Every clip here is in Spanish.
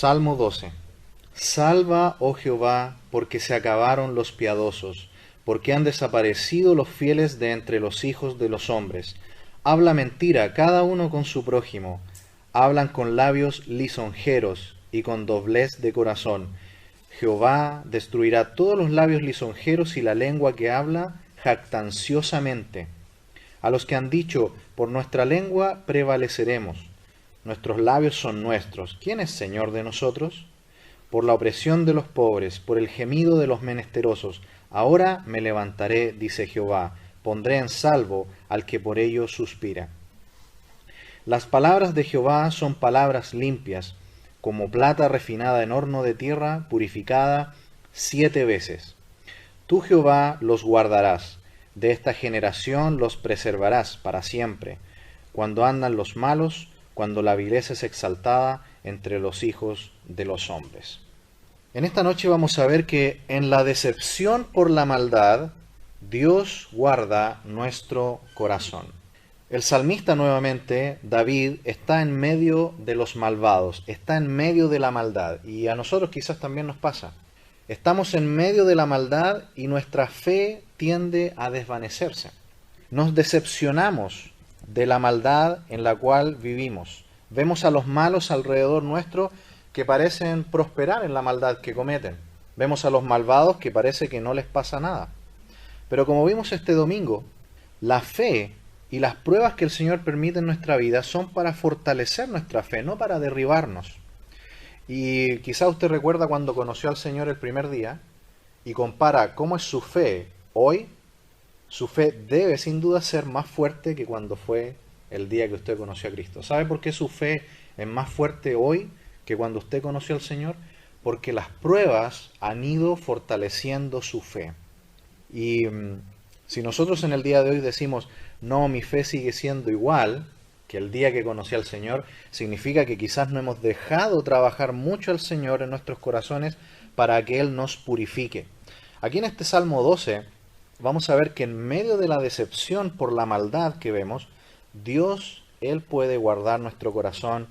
Salmo 12. Salva, oh Jehová, porque se acabaron los piadosos, porque han desaparecido los fieles de entre los hijos de los hombres. Habla mentira cada uno con su prójimo, hablan con labios lisonjeros y con doblez de corazón. Jehová destruirá todos los labios lisonjeros y la lengua que habla jactanciosamente. A los que han dicho, por nuestra lengua prevaleceremos. Nuestros labios son nuestros. ¿Quién es Señor de nosotros? Por la opresión de los pobres, por el gemido de los menesterosos. Ahora me levantaré, dice Jehová, pondré en salvo al que por ello suspira. Las palabras de Jehová son palabras limpias, como plata refinada en horno de tierra, purificada 7 veces. Tú, Jehová, los guardarás, de esta generación los preservarás para siempre, cuando andan los malos, cuando la vileza es exaltada entre los hijos de los hombres. En esta noche vamos a ver que en la decepción por la maldad, Dios guarda nuestro corazón. El salmista nuevamente, David, está en medio de los malvados, está en medio de la maldad, y a nosotros quizás también nos pasa. Estamos en medio de la maldad y nuestra fe tiende a desvanecerse. Nos decepcionamos de la maldad en la cual vivimos. Vemos a los malos alrededor nuestro que parecen prosperar en la maldad que cometen. Vemos a los malvados que parece que no les pasa nada. Pero como vimos este domingo, la fe y las pruebas que el Señor permite en nuestra vida son para fortalecer nuestra fe, no para derribarnos. Y quizá usted recuerda cuando conoció al Señor el primer día y compara cómo es su fe hoy. Su fe debe sin duda ser más fuerte que cuando fue el día que usted conoció a Cristo. ¿Sabe por qué su fe es más fuerte hoy que cuando usted conoció al Señor? Porque las pruebas han ido fortaleciendo su fe. Y si nosotros en el día de hoy decimos, no, mi fe sigue siendo igual que el día que conocí al Señor, significa que quizás no hemos dejado trabajar mucho al Señor en nuestros corazones para que Él nos purifique. Aquí en este Salmo 12 vamos a ver que en medio de la decepción por la maldad que vemos, Dios, Él puede guardar nuestro corazón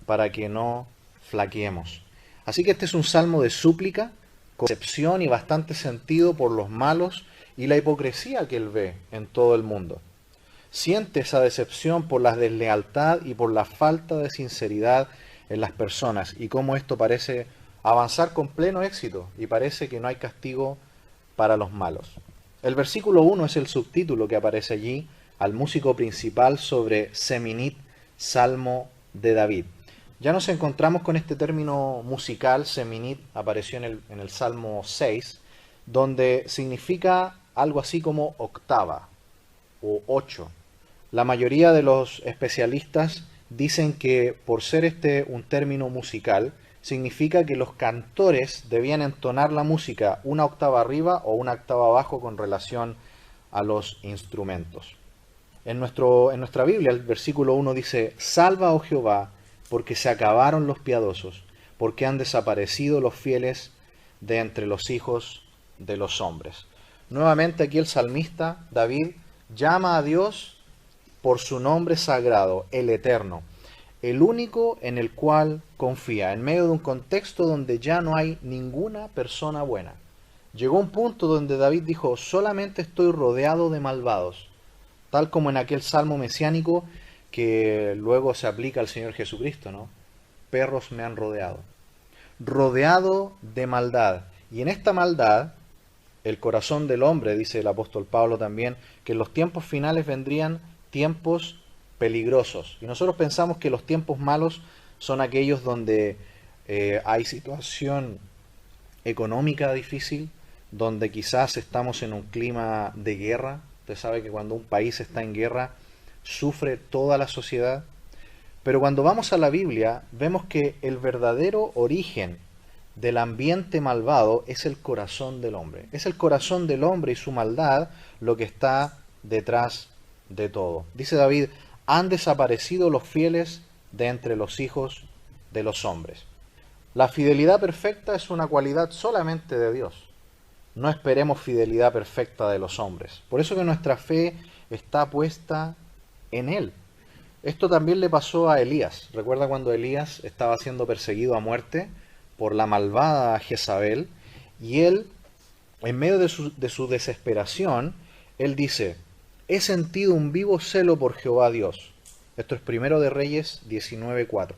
para que no flaqueemos. Así que este es un salmo de súplica, con decepción y bastante sentido por los malos y la hipocresía que Él ve en todo el mundo. Siente esa decepción por la deslealtad y por la falta de sinceridad en las personas y cómo esto parece avanzar con pleno éxito y parece que no hay castigo para los malos. El versículo 1 es el subtítulo que aparece allí al músico principal sobre Seminit, Salmo de David. Ya nos encontramos con este término musical, Seminit, apareció en el Salmo 6, donde significa algo así como octava o 8. La mayoría de los especialistas dicen que por ser este un término musical, significa que los cantores debían entonar la música una octava arriba o una octava abajo con relación a los instrumentos. En nuestra Biblia el versículo 1 dice, Salva, oh Jehová, porque se acabaron los piadosos, porque han desaparecido los fieles de entre los hijos de los hombres. Nuevamente aquí el salmista David llama a Dios por su nombre sagrado, el Eterno, el único en el cual confía, en medio de un contexto donde ya no hay ninguna persona buena. Llegó un punto donde David dijo, solamente estoy rodeado de malvados, tal como en aquel salmo mesiánico que luego se aplica al Señor Jesucristo, ¿no? Perros me han rodeado. Rodeado de maldad. Y en esta maldad, el corazón del hombre, dice el apóstol Pablo también, que en los tiempos finales vendrían tiempos peligrosos. Y nosotros pensamos que los tiempos malos son aquellos donde hay situación económica difícil, donde quizás estamos en un clima de guerra. Usted sabe que cuando un país está en guerra, sufre toda la sociedad. Pero cuando vamos a la Biblia, vemos que el verdadero origen del ambiente malvado es el corazón del hombre. Es el corazón del hombre y su maldad lo que está detrás de todo. Dice David, han desaparecido los fieles de entre los hijos de los hombres. La fidelidad perfecta es una cualidad solamente de Dios. No esperemos fidelidad perfecta de los hombres. Por eso que nuestra fe está puesta en Él. Esto también le pasó a Elías. ¿Recuerda cuando Elías estaba siendo perseguido a muerte por la malvada Jezabel? Y él, en medio de su desesperación, él dice, he sentido un vivo celo por Jehová Dios. Esto es Primero de Reyes 19:4.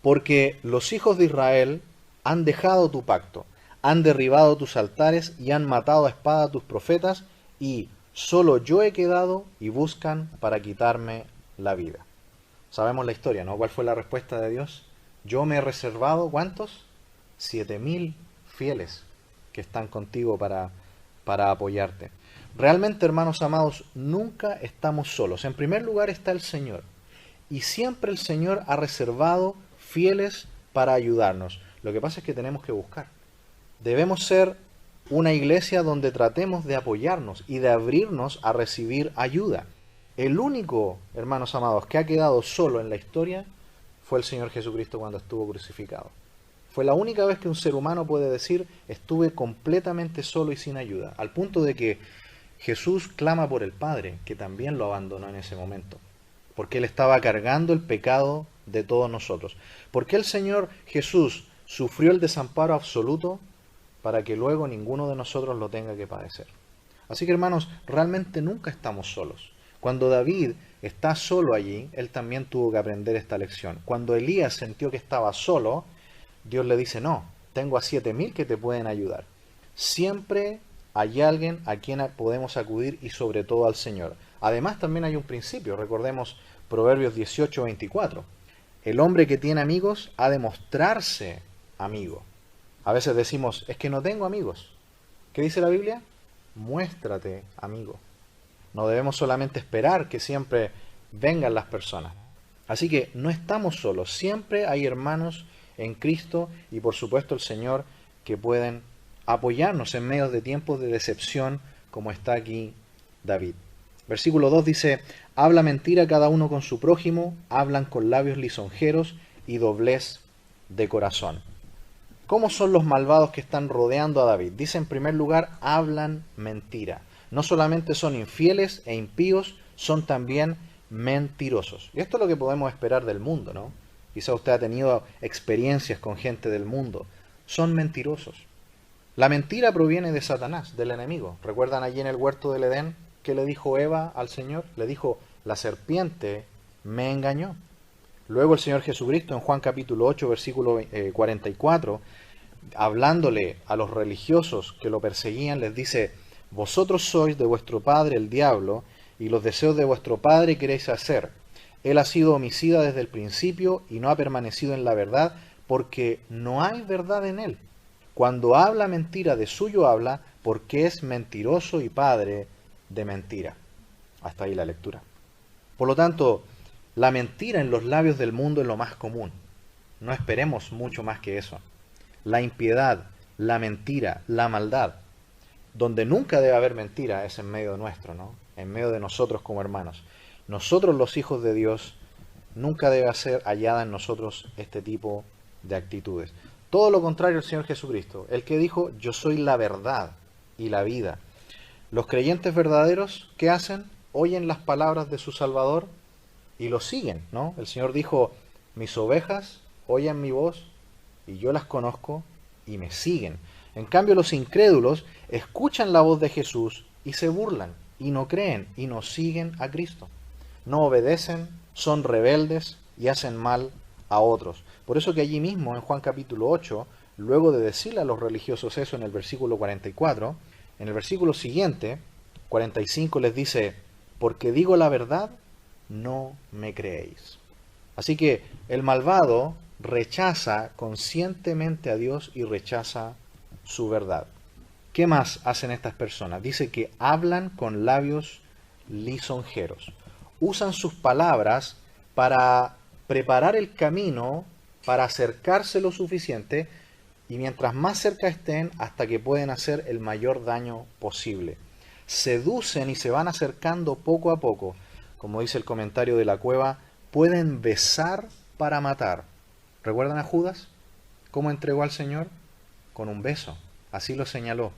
Porque los hijos de Israel han dejado tu pacto, han derribado tus altares y han matado a espada a tus profetas, y solo yo he quedado y buscan para quitarme la vida. Sabemos la historia, ¿no? ¿Cuál fue la respuesta de Dios? Yo me he reservado, ¿cuántos? 7.000 fieles que están contigo para apoyarte. Realmente, hermanos amados, nunca estamos solos. En primer lugar está el Señor. Y siempre el Señor ha reservado fieles para ayudarnos. Lo que pasa es que tenemos que buscar. Debemos ser una iglesia donde tratemos de apoyarnos y de abrirnos a recibir ayuda. El único, hermanos amados, que ha quedado solo en la historia fue el Señor Jesucristo cuando estuvo crucificado. Fue la única vez que un ser humano puede decir, estuve completamente solo y sin ayuda, al punto de que Jesús clama por el Padre, que también lo abandonó en ese momento, porque Él estaba cargando el pecado de todos nosotros. Porque el Señor Jesús sufrió el desamparo absoluto para que luego ninguno de nosotros lo tenga que padecer. Así que, hermanos, realmente nunca estamos solos. Cuando David está solo allí, él también tuvo que aprender esta lección. Cuando Elías sintió que estaba solo, Dios le dice, no, tengo a 7.000 que te pueden ayudar. Siempre hay alguien a quien podemos acudir y sobre todo al Señor. Además también hay un principio, recordemos Proverbios 18:24. El hombre que tiene amigos ha de mostrarse amigo. A veces decimos, es que no tengo amigos. ¿Qué dice la Biblia? Muéstrate amigo. No debemos solamente esperar que siempre vengan las personas. Así que no estamos solos, siempre hay hermanos en Cristo y por supuesto el Señor que pueden apoyarnos en medio de tiempos de decepción como está aquí David. Versículo 2 dice, habla mentira cada uno con su prójimo, hablan con labios lisonjeros y doblez de corazón. ¿Cómo son los malvados que están rodeando a David? Dice en primer lugar, hablan mentira. No solamente son infieles e impíos, son también mentirosos. Y esto es lo que podemos esperar del mundo, ¿no? Quizá usted ha tenido experiencias con gente del mundo. Son mentirosos. La mentira proviene de Satanás, del enemigo. ¿Recuerdan allí en el huerto del Edén qué le dijo Eva al Señor? Le dijo, la serpiente me engañó. Luego el Señor Jesucristo en Juan capítulo 8, versículo 44, hablándole a los religiosos que lo perseguían, les dice, vosotros sois de vuestro padre el diablo, y los deseos de vuestro padre queréis hacer. Él ha sido homicida desde el principio y no ha permanecido en la verdad, porque no hay verdad en él. Cuando habla mentira, de suyo habla, porque es mentiroso y padre de mentira. Hasta ahí la lectura. Por lo tanto, la mentira en los labios del mundo es lo más común. No esperemos mucho más que eso. La impiedad, la mentira, la maldad. Donde nunca debe haber mentira es en medio nuestro, ¿no? En medio de nosotros como hermanos. Nosotros los hijos de Dios, nunca debe ser hallada en nosotros este tipo de actitudes. Todo lo contrario el Señor Jesucristo, el que dijo, yo soy la verdad y la vida. Los creyentes verdaderos, ¿qué hacen? Oyen las palabras de su Salvador y lo siguen, ¿no? El Señor dijo, mis ovejas oyen mi voz y yo las conozco y me siguen. En cambio, los incrédulos escuchan la voz de Jesús y se burlan y no creen y no siguen a Cristo. No obedecen, son rebeldes y hacen mal a otros. Por eso que allí mismo en Juan capítulo 8, luego de decirle a los religiosos eso en el versículo 44, en el versículo siguiente, 45, les dice, porque digo la verdad, no me creéis. Así que el malvado rechaza conscientemente a Dios y rechaza su verdad. ¿Qué más hacen estas personas? Dice que hablan con labios lisonjeros. Usan sus palabras para preparar el camino, para acercarse lo suficiente y mientras más cerca estén hasta que pueden hacer el mayor daño posible. Seducen y se van acercando poco a poco. Como dice el comentario de la Cueva, pueden besar para matar. ¿Recuerdan a Judas? ¿Cómo entregó al Señor? Con un beso. Así lo señaló.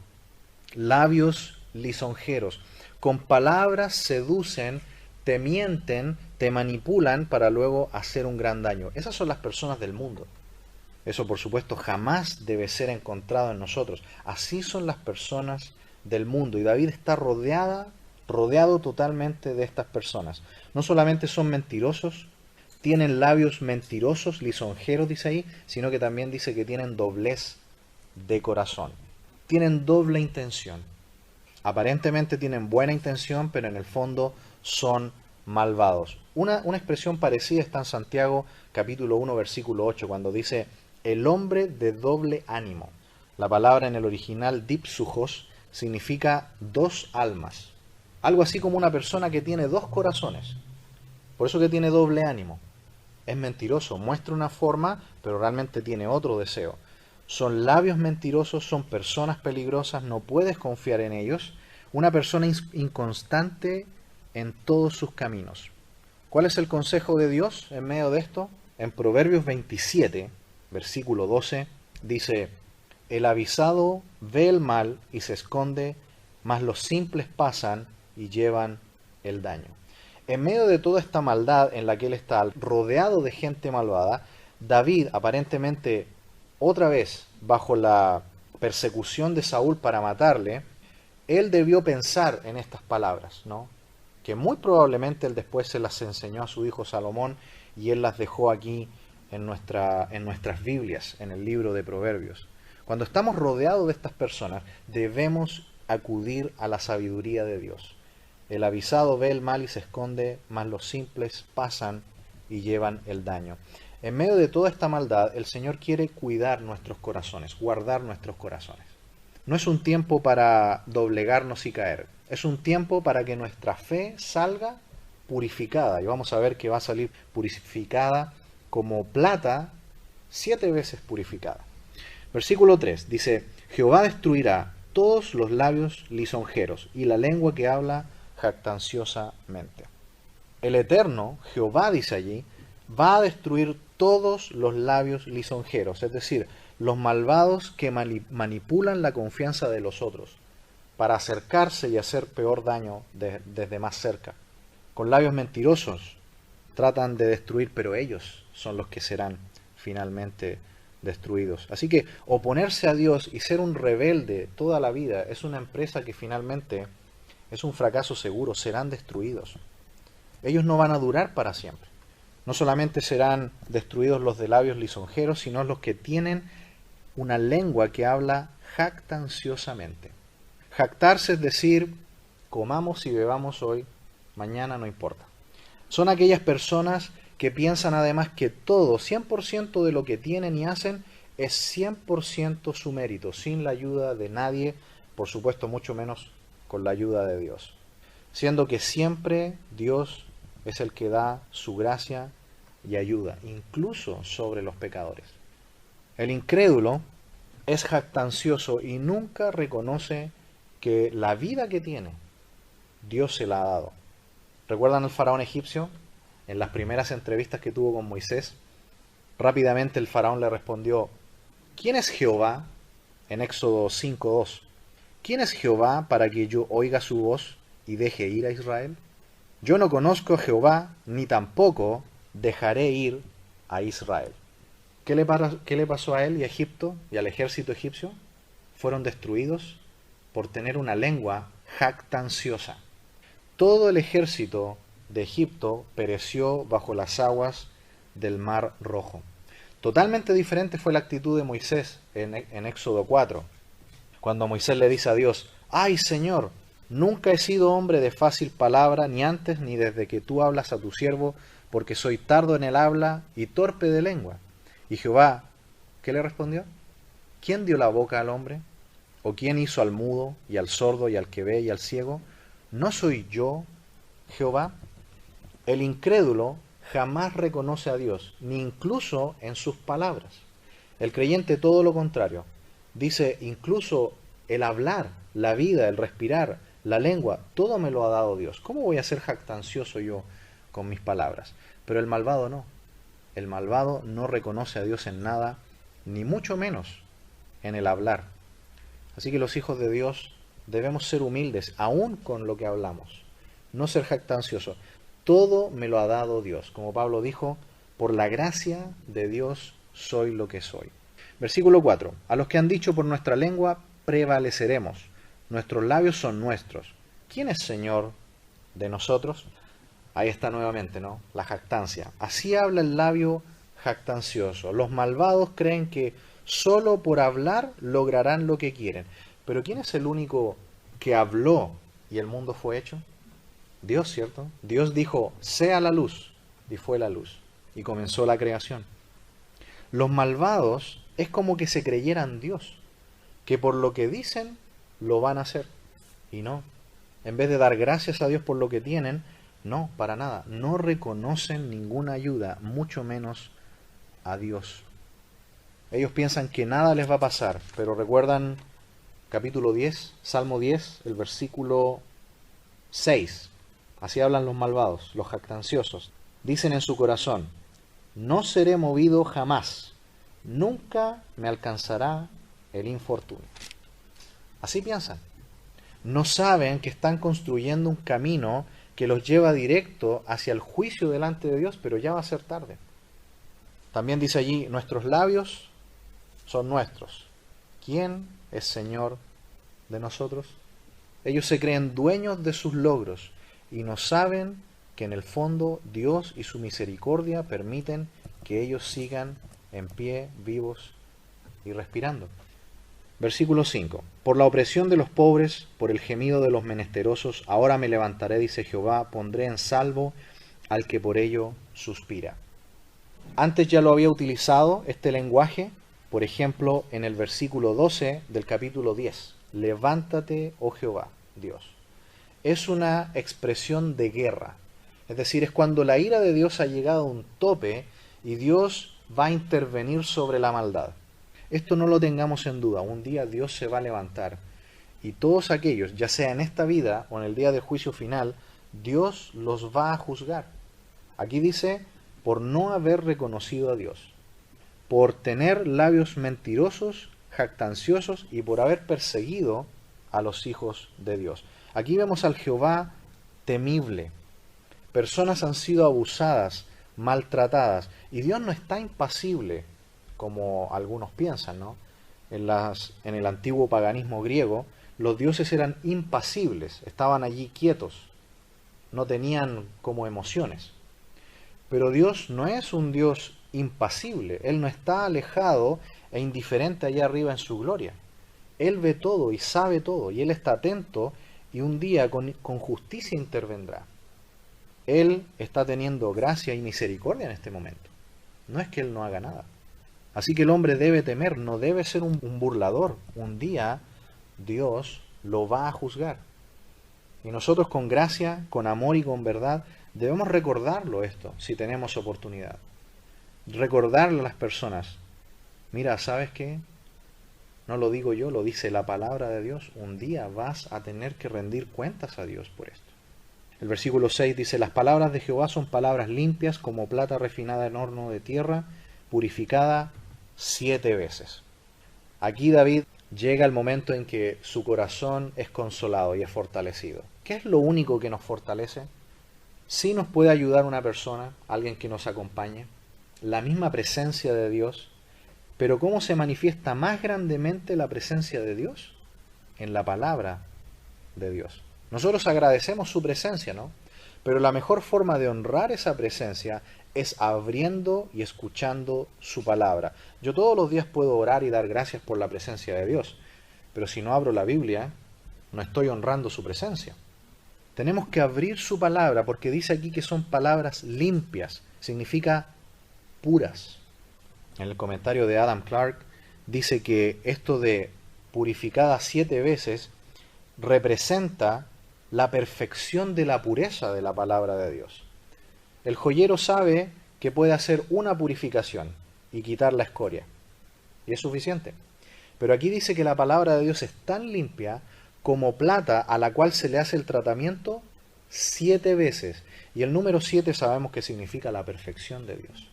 Labios lisonjeros. Con palabras seducen, te mienten, te manipulan para luego hacer un gran daño. Esas son las personas del mundo. Eso, por supuesto, jamás debe ser encontrado en nosotros. Así son las personas del mundo. Y David está rodeado totalmente de estas personas. No solamente son mentirosos, tienen labios mentirosos, lisonjeros, dice ahí, sino que también dice que tienen doblez de corazón. Tienen doble intención. Aparentemente tienen buena intención, pero en el fondo son malvados. Una expresión parecida está en Santiago capítulo 1 versículo 8 cuando dice el hombre de doble ánimo. La palabra en el original dipsujos significa dos almas. Algo así como una persona que tiene dos corazones. Por eso que tiene doble ánimo. Es mentiroso, muestra una forma, pero realmente tiene otro deseo. Son labios mentirosos, son personas peligrosas, no puedes confiar en ellos. Una persona inconstante en todos sus caminos. ¿Cuál es el consejo de Dios en medio de esto? En Proverbios 27, versículo 12, dice, el avisado ve el mal y se esconde, mas los simples pasan y llevan el daño. En medio de toda esta maldad en la que él está rodeado de gente malvada, David aparentemente otra vez bajo la persecución de Saúl para matarle, él debió pensar en estas palabras, ¿no? Que muy probablemente él después se las enseñó a su hijo Salomón y él las dejó aquí en nuestras Biblias, en el libro de Proverbios. Cuando estamos rodeados de estas personas, debemos acudir a la sabiduría de Dios. El avisado ve el mal y se esconde, mas los simples pasan y llevan el daño. En medio de toda esta maldad, el Señor quiere cuidar nuestros corazones, guardar nuestros corazones. No es un tiempo para doblegarnos y caer. Es un tiempo para que nuestra fe salga purificada. Y vamos a ver que va a salir purificada como plata 7 veces purificada. Versículo 3 dice, Jehová destruirá todos los labios lisonjeros y la lengua que habla jactanciosamente. El Eterno, Jehová dice allí, va a destruir todos los labios lisonjeros, es decir, los malvados que manipulan la confianza de los otros para acercarse y hacer peor daño desde más cerca. Con labios mentirosos tratan de destruir, pero ellos son los que serán finalmente destruidos. Así que oponerse a Dios y ser un rebelde toda la vida es una empresa que finalmente es un fracaso seguro, serán destruidos. Ellos no van a durar para siempre. No solamente serán destruidos los de labios lisonjeros, sino los que tienen una lengua que habla jactanciosamente. Jactarse es decir, comamos y bebamos hoy, mañana no importa. Son aquellas personas que piensan además que todo, 100% de lo que tienen y hacen, es 100% su mérito, sin la ayuda de nadie, por supuesto mucho menos con la ayuda de Dios. Siendo que siempre Dios es el que da su gracia y ayuda, incluso sobre los pecadores. El incrédulo es jactancioso y nunca reconoce que la vida que tiene, Dios se la ha dado. ¿Recuerdan al faraón egipcio? En las primeras entrevistas que tuvo con Moisés, rápidamente el faraón le respondió, ¿quién es Jehová? En Éxodo 5:2. ¿Quién es Jehová para que yo oiga su voz y deje ir a Israel? Yo no conozco a Jehová, ni tampoco dejaré ir a Israel. ¿Qué le pasó a él y a Egipto y al ejército egipcio? Fueron destruidos por tener una lengua jactanciosa. Todo el ejército de Egipto pereció bajo las aguas del Mar Rojo. Totalmente diferente fue la actitud de Moisés en Éxodo 4, cuando Moisés le dice a Dios, ¡ay, Señor! Nunca he sido hombre de fácil palabra, ni antes ni desde que tú hablas a tu siervo, porque soy tardo en el habla y torpe de lengua. Y Jehová, ¿qué le respondió? ¿Quién dio la boca al hombre? ¿O quién hizo al mudo y al sordo y al que ve y al ciego? ¿No soy yo, Jehová? El incrédulo jamás reconoce a Dios, ni incluso en sus palabras. El creyente todo lo contrario. Dice, incluso el hablar, la vida, el respirar, la lengua, todo me lo ha dado Dios. ¿Cómo voy a ser jactancioso yo con mis palabras? Pero el malvado no. El malvado no reconoce a Dios en nada, ni mucho menos en el hablar. Así que los hijos de Dios debemos ser humildes, aún con lo que hablamos. No ser jactanciosos. todo me lo ha dado Dios. Como Pablo dijo, por la gracia de Dios soy lo que soy. Versículo 4. A los que han dicho por nuestra lengua prevaleceremos. Nuestros labios son nuestros. ¿Quién es Señor de nosotros? Ahí está nuevamente, ¿no? La jactancia. Así habla el labio jactancioso. Los malvados creen que solo por hablar lograrán lo que quieren. Pero ¿quién es el único que habló y el mundo fue hecho? Dios, ¿cierto? Dios dijo, sea la luz, y fue la luz. Y comenzó la creación. Los malvados es como que se creyeran Dios, que por lo que dicen lo van a hacer. Y no. En vez de dar gracias a Dios por lo que tienen, no, para nada. No reconocen ninguna ayuda, mucho menos a Dios. Ellos piensan que nada les va a pasar, pero recuerdan capítulo 10, Salmo 10, el versículo 6. Así hablan los malvados, los jactanciosos. Dicen en su corazón, no seré movido jamás, nunca me alcanzará el infortunio. Así piensan. No saben que están construyendo un camino que los lleva directo hacia el juicio delante de Dios, pero ya va a ser tarde. También dice allí, nuestros labios son nuestros. ¿Quién es Señor de nosotros? Ellos se creen dueños de sus logros y no saben que en el fondo Dios y su misericordia permiten que ellos sigan en pie, vivos y respirando. Versículo 5. Por la opresión de los pobres, por el gemido de los menesterosos, ahora me levantaré, dice Jehová, pondré en salvo al que por ello suspira. Antes ya lo había utilizado este lenguaje, por ejemplo, en el versículo 12 del capítulo 10. Levántate, oh Jehová, Dios. Es una expresión de guerra. Es decir, es cuando la ira de Dios ha llegado a un tope y Dios va a intervenir sobre la maldad. Esto no lo tengamos en duda. Un día Dios se va a levantar y todos aquellos, ya sea en esta vida o en el día del juicio final, Dios los va a juzgar. Aquí dice, por no haber reconocido a Dios, por tener labios mentirosos, jactanciosos y por haber perseguido a los hijos de Dios. Aquí vemos al Jehová temible. Personas han sido abusadas, maltratadas, y Dios no está impasible, como algunos piensan, ¿no? En el antiguo paganismo griego, los dioses eran impasibles, estaban allí quietos, no tenían como emociones. Pero Dios no es un Dios impasible, Él no está alejado e indiferente allá arriba en su gloria. Él ve todo y sabe todo, y Él está atento, y un día con justicia intervendrá. Él está teniendo gracia y misericordia en este momento. No es que Él no haga nada. Así que el hombre debe temer, no debe ser un burlador. Un día Dios lo va a juzgar. Y nosotros con gracia, con amor y con verdad debemos recordarlo esto, si tenemos oportunidad. Recordarle a las personas, mira, ¿sabes qué? No lo digo yo, lo dice la palabra de Dios. Un día vas a tener que rendir cuentas a Dios por esto. El versículo 6 dice, las palabras de Jehová son palabras limpias como plata refinada en horno de tierra, purificada 7 veces. Aquí David llega el momento en que su corazón es consolado y es fortalecido. ¿Qué es lo único que nos fortalece? Sí nos puede ayudar una persona, alguien que nos acompañe, la misma presencia de Dios, pero ¿cómo se manifiesta más grandemente la presencia de Dios? En la palabra de Dios. Nosotros agradecemos su presencia, ¿no? Pero la mejor forma de honrar esa presencia es abriendo y escuchando su palabra. Yo todos los días puedo orar y dar gracias por la presencia de Dios, pero si no abro la Biblia, no estoy honrando su presencia. Tenemos que abrir su palabra porque dice aquí que son palabras limpias, significa puras. En el comentario de Adam Clark dice que esto de purificada 7 veces representa la perfección de la pureza de la palabra de Dios. El joyero sabe que puede hacer una purificación y quitar la escoria, y es suficiente. Pero aquí dice que la palabra de Dios es tan limpia como plata a la cual se le hace el tratamiento 7 veces. Y el número 7 sabemos que significa la perfección de Dios.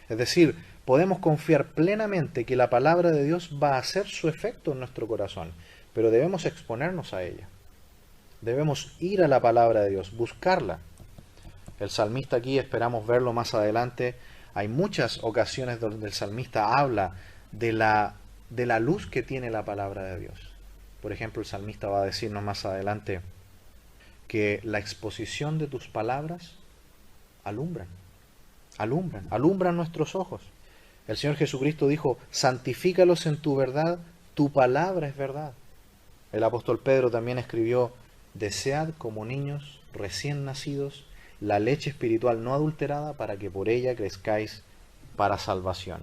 Es decir, podemos confiar plenamente que la palabra de Dios va a hacer su efecto en nuestro corazón, pero debemos exponernos a ella. Debemos ir a la palabra de Dios, buscarla. El salmista aquí, esperamos verlo más adelante, hay muchas ocasiones donde el salmista habla de la luz que tiene la palabra de Dios. Por ejemplo, el salmista va a decirnos más adelante que la exposición de tus palabras alumbran nuestros ojos. El Señor Jesucristo dijo, santifícalos en tu verdad, tu palabra es verdad. El apóstol Pedro también escribió, desead como niños recién nacidos la leche espiritual no adulterada para que por ella crezcáis para salvación.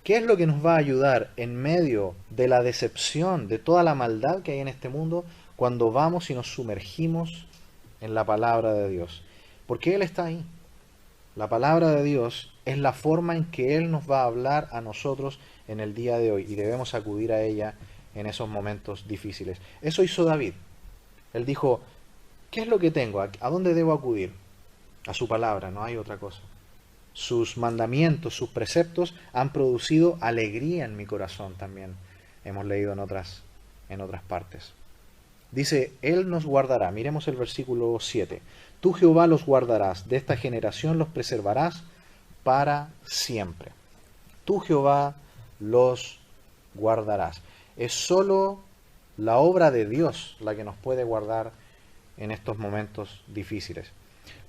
¿Qué es lo que nos va a ayudar en medio de la decepción, de toda la maldad que hay en este mundo, cuando vamos y nos sumergimos en la palabra de Dios? Porque Él está ahí. La palabra de Dios es la forma en que Él nos va a hablar a nosotros en el día de hoy y debemos acudir a ella en esos momentos difíciles. Eso hizo David. Él dijo, ¿qué es lo que tengo? ¿A dónde debo acudir? A su palabra, no hay otra cosa. Sus mandamientos, sus preceptos han producido alegría en mi corazón también. Hemos leído en otras partes. Dice, Él nos guardará. Miremos el versículo 7. Tú, Jehová, los guardarás, de esta generación los preservarás para siempre. Tú, Jehová, los guardarás. Es solo la obra de Dios la que nos puede guardar en estos momentos difíciles.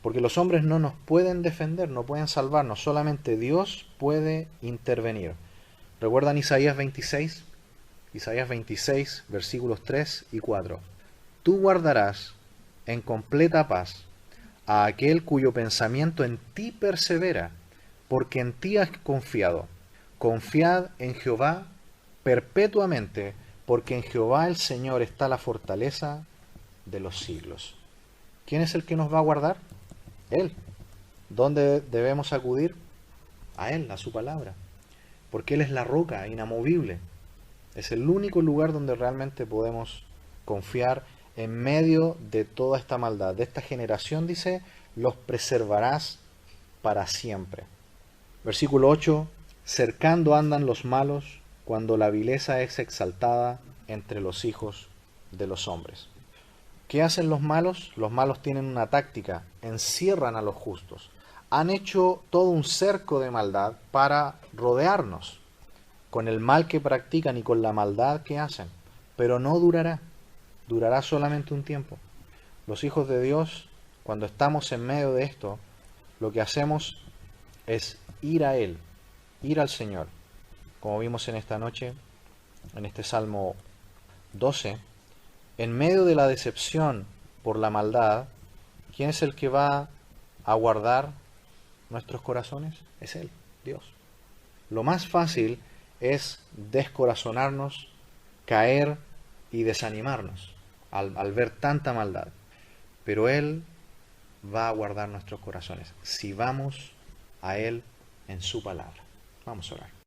Porque los hombres no nos pueden defender, no pueden salvarnos, solamente Dios puede intervenir. ¿Recuerdan Isaías 26? Isaías 26, versículos 3 y 4. Tú guardarás en completa paz a aquel cuyo pensamiento en ti persevera, porque en ti has confiado. Confiad en Jehová perpetuamente, porque en Jehová el Señor está la fortaleza de los siglos. ¿Quién es el que nos va a guardar? Él. ¿Dónde debemos acudir? A Él, a su palabra. Porque Él es la roca inamovible. Es el único lugar donde realmente podemos confiar en medio de toda esta maldad. De esta generación, dice, los preservarás para siempre. Versículo 8. Cercando andan los malos cuando la vileza es exaltada entre los hijos de los hombres. ¿Qué hacen los malos? Los malos tienen una táctica, encierran a los justos. Han hecho todo un cerco de maldad para rodearnos con el mal que practican y con la maldad que hacen, pero no durará, durará solamente un tiempo. Los hijos de Dios, cuando estamos en medio de esto, lo que hacemos es ir a Él, ir al Señor, como vimos en esta noche, en este Salmo 12, en medio de la decepción por la maldad, ¿quién es el que va a guardar nuestros corazones? Es Él, Dios. Lo más fácil es descorazonarnos, caer y desanimarnos al ver tanta maldad. Pero Él va a guardar nuestros corazones si vamos a Él en su palabra. Vamos a orar.